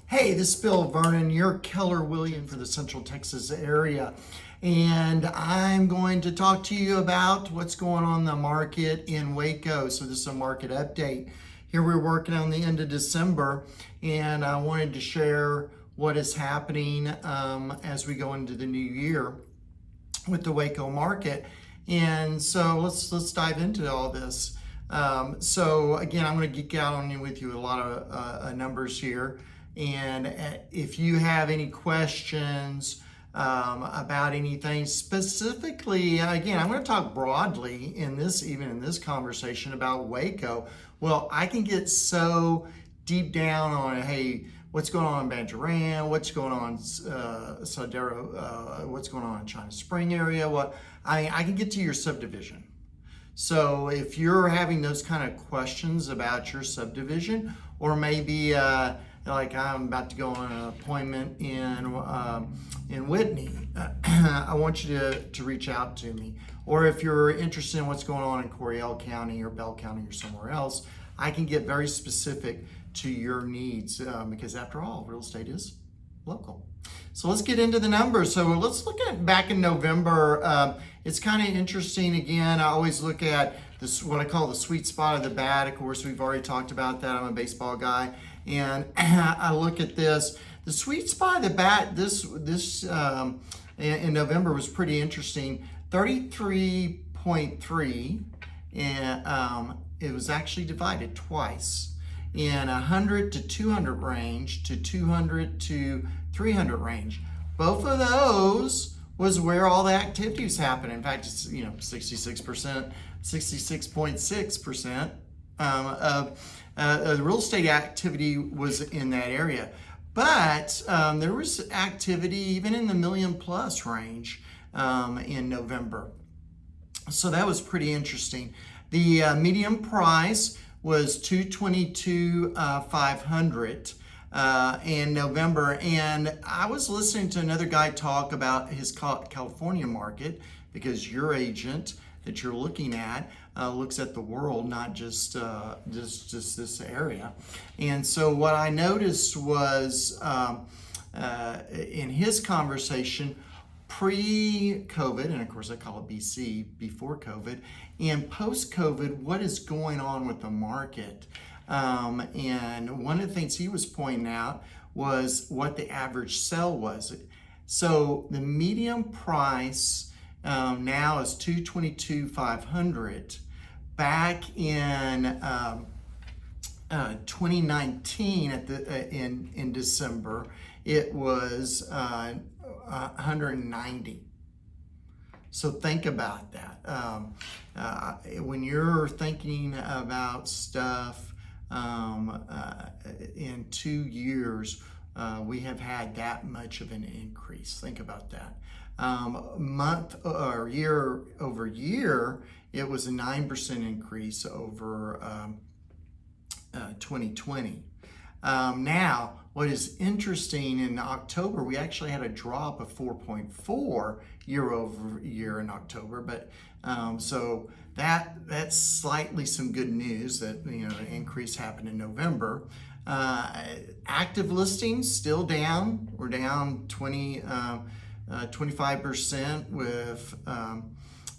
Hey, this is Bill Vernon, your Keller Williams for the Central Texas area. And I'm going to talk to you about what's going on in the market in Waco. So this is a market update. Here we're working on the end of December, and I wanted to share what is happening as we go into the new year with the Waco market. And so let's dive into all this. So again, I'm going to geek out on you with you a lot of numbers here. And if you have any questions about anything specifically, again, I'm going to talk broadly even in this conversation about Waco. Well, I can get so deep down on, hey, what's going on in Banjaran, what's going on in Sodero, what's going on in China Spring area. I can get to your subdivision. So if you're having those kind of questions about your subdivision, or maybe like I'm about to go on an appointment in Whitney, I want you to reach out to me. Or if you're interested in what's going on in Coryell County or Bell County or somewhere else, I can get very specific to your needs because after all, real estate is local. So let's get into the numbers. So let's look at back in November. It's kind of interesting. Again, I always look at this, what I call the sweet spot of the bat. Of course, we've already talked about that. I'm a baseball guy. And I look at this. The sweet spot of the bat this in November was pretty interesting. 33.3, and it was actually divided twice in 100 to 200 range to 200 to 300 range. Both of those was where all the activity was happening. In fact, it's 66.6% of the real estate activity was in that area. But there was activity even in the million plus range in November. So that was pretty interesting. The median price was $222,500 in November. And I was listening to another guy talk about his California market, because your agent that you're looking at looks at the world, not just this area. And so what I noticed was in his conversation, pre-COVID, and of course I call it BC, before COVID, and post-COVID, what is going on with the market? And one of the things he was pointing out was what the average sell was. So the median price now is $222,500. Back in 2019, in December, it was 190. So think about that. When you're thinking about stuff in 2 years, we have had that much of an increase. Think about that. Month or year over year, it was a 9% increase over 2020. Now, what is interesting, in October, we actually had a drop of 4.4 year over year in October, but so that's slightly some good news that an increase happened in November. Active listings still down. We're down 25% with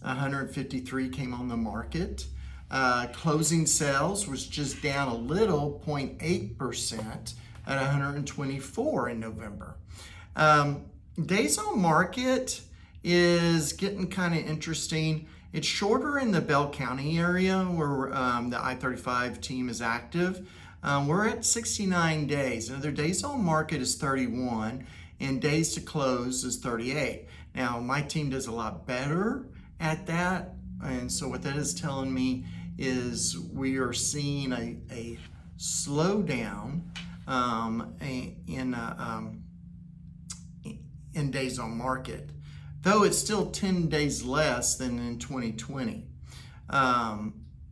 153 came on the market. Closing sales was just down a little, 0.8% at 124 in November. Days on market is getting kind of interesting. It's shorter in the Bell County area where the I-35 team is active. We're at 69 days. Now, their days on market is 31 and days to close is 38. Now, my team does a lot better at that. And so what that is telling me is we are seeing a slowdown in days on market, though it's still 10 days less than in 2020.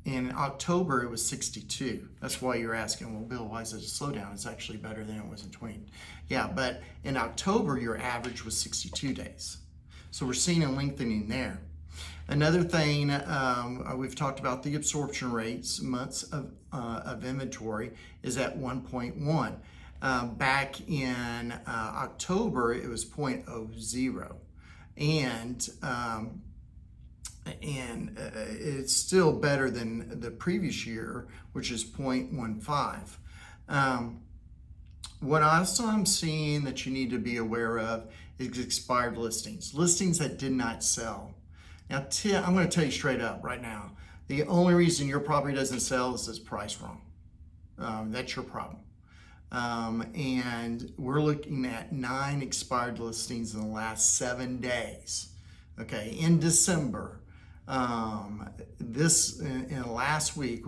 In October, it was 62. That's why you're asking, well, Bill, why is it a slowdown? It's actually better than it was in 20. Yeah, but in October, your average was 62 days. So we're seeing a lengthening there. Another thing, we've talked about the absorption rates, months of inventory is at 1.1. Back in October, it was 0.00, and it's still better than the previous year, which is 0.15. What also I'm seeing that you need to be aware of is expired listings that did not sell. Now, I'm going to tell you straight up right now, the only reason your property doesn't sell is it's priced wrong. That's your problem. And we're looking at 9 expired listings in the last 7 days. Okay, in December, in last week,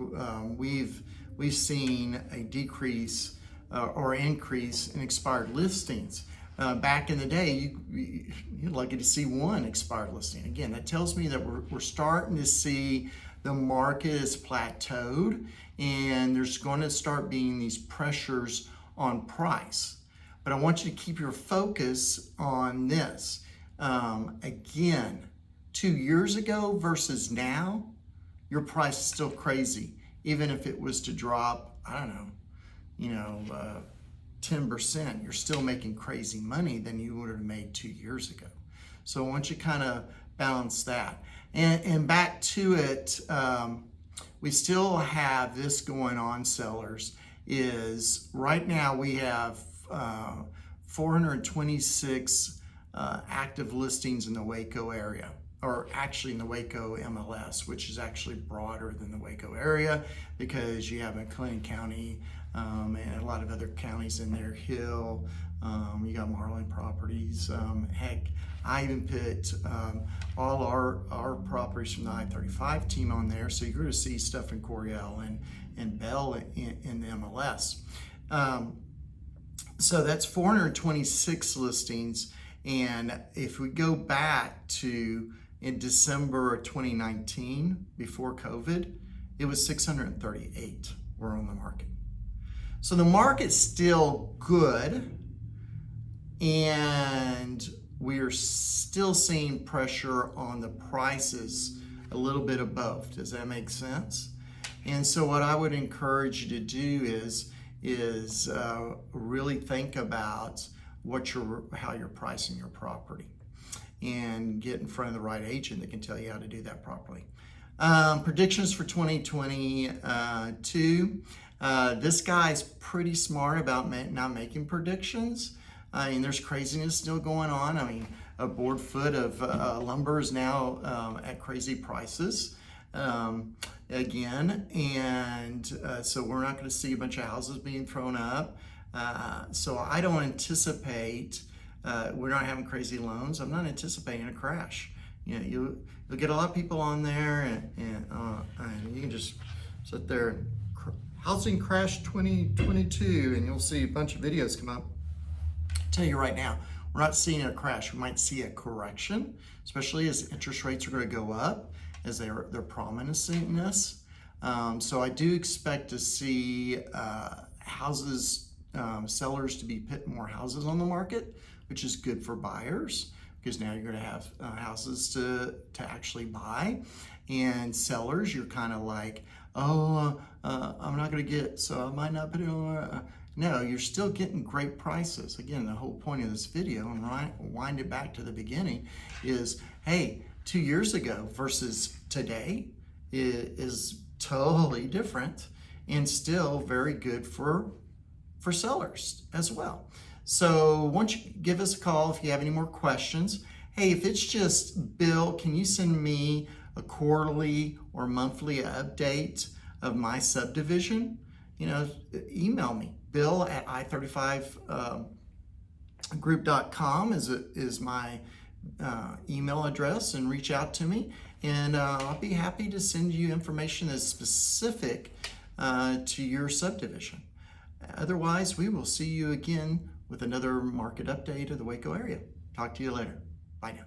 we've seen a decrease or increase in expired listings. Back in the day, you're lucky to see 1 expired listing. Again, that tells me that we're starting to see the market is plateaued, and there's going to start being these pressures on price. But I want you to keep your focus on this. Again, 2 years ago versus now, your price is still crazy. Even if it was to drop, I don't know, 10%, you're still making crazy money than you would have made 2 years ago. So I want you to kind of balance that. And back to it, we still have this going on, sellers, is right now we have 426 active listings in the Waco area, or actually in the Waco MLS, which is actually broader than the Waco area because you have McLean County and a lot of other counties in there, Hill, you got Marlin Properties, heck, I even put all our properties from the I-35 team on there, so you're going to see stuff in Coryell and Bell in the MLS. So that's 426 listings, and if we go back to in December of 2019, before COVID, it was 638 were on the market. So the market's still good, and we're still seeing pressure on the prices a little bit above. Does that make sense? And so what I would encourage you to do is really think about how you're pricing your property, and get in front of the right agent that can tell you how to do that properly. Predictions for 2022. This guy's pretty smart about not making predictions. I mean, there's craziness still going on. I mean, a board foot of lumber is now at crazy prices again. And so we're not going to see a bunch of houses being thrown up. So I don't anticipate, we're not having crazy loans. I'm not anticipating a crash. You'll get a lot of people on there, and you can just sit there and housing crash 2022, and you'll see a bunch of videos come up. I'll tell you right now, we're not seeing a crash. We might see a correction, especially as interest rates are going to go up, as they're promising this. So I do expect to see sellers to be putting more houses on the market, which is good for buyers, because now you're going to have houses to actually buy. And sellers, you're kind of like, I'm not going to get, so I might not put it on. No, you're still getting great prices. Again, the whole point of this video, and wind it back to the beginning, is, hey, 2 years ago versus today is totally different, and still very good for sellers as well. So once you give us a call if you have any more questions. Hey, if it's just, Bill, can you send me a quarterly or monthly update of my subdivision? Email me. Bill at i35group.com is my email address, and reach out to me, and I'll be happy to send you information that's specific to your subdivision. Otherwise, we will see you again with another market update of the Waco area. Talk to you later. Bye now.